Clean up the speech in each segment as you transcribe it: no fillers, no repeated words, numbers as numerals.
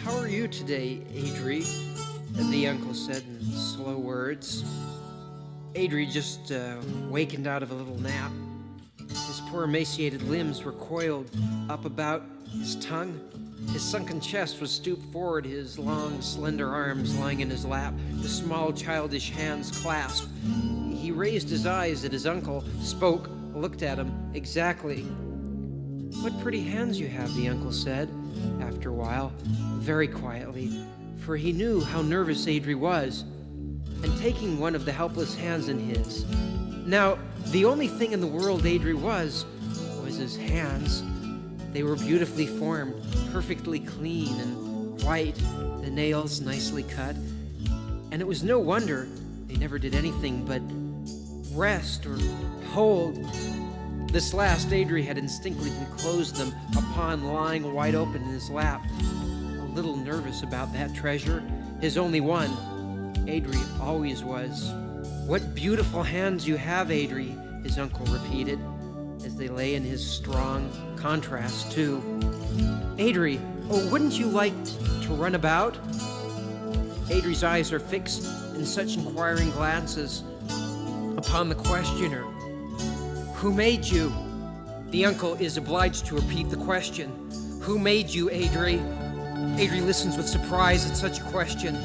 How are you today, Adri? The uncle said in slow words. Adri just wakened out of a little nap. His poor emaciated limbs were coiled up about his tongue. His sunken chest was stooped forward, his long, slender arms lying in his lap, the small, childish hands clasped. He raised his eyes at his uncle, spoke, looked at him. Exactly. "What pretty hands you have," the uncle said, after a while, very quietly, for he knew how nervous Adri was, and taking one of the helpless hands in his. Now, the only thing in the world Adri was his hands. They were beautifully formed, perfectly clean and white, the nails nicely cut, and it was no wonder they never did anything but rest or hold. This last, Adri had instinctively closed them upon lying wide open in his lap. A little nervous about that treasure, his only one. Adri always was. "What beautiful hands you have, Adri," his uncle repeated, as they lay in his strong contrast, too. "Adri, wouldn't you like to run about?" Adri's eyes are fixed in such inquiring glances upon the questioner. "Who made you?" The uncle is obliged to repeat the question. "Who made you, Adri?" Adri listens with surprise at such a question.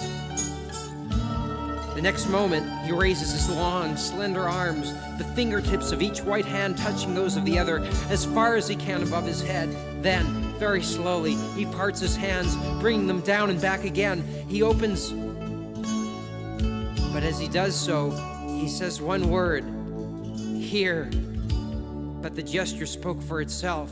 The next moment, he raises his long, slender arms, the fingertips of each white hand touching those of the other, as far as he can above his head. Then, very slowly, he parts his hands, bringing them down and back again. He opens, but as he does so, he says one word, "Here." But the gesture spoke for itself.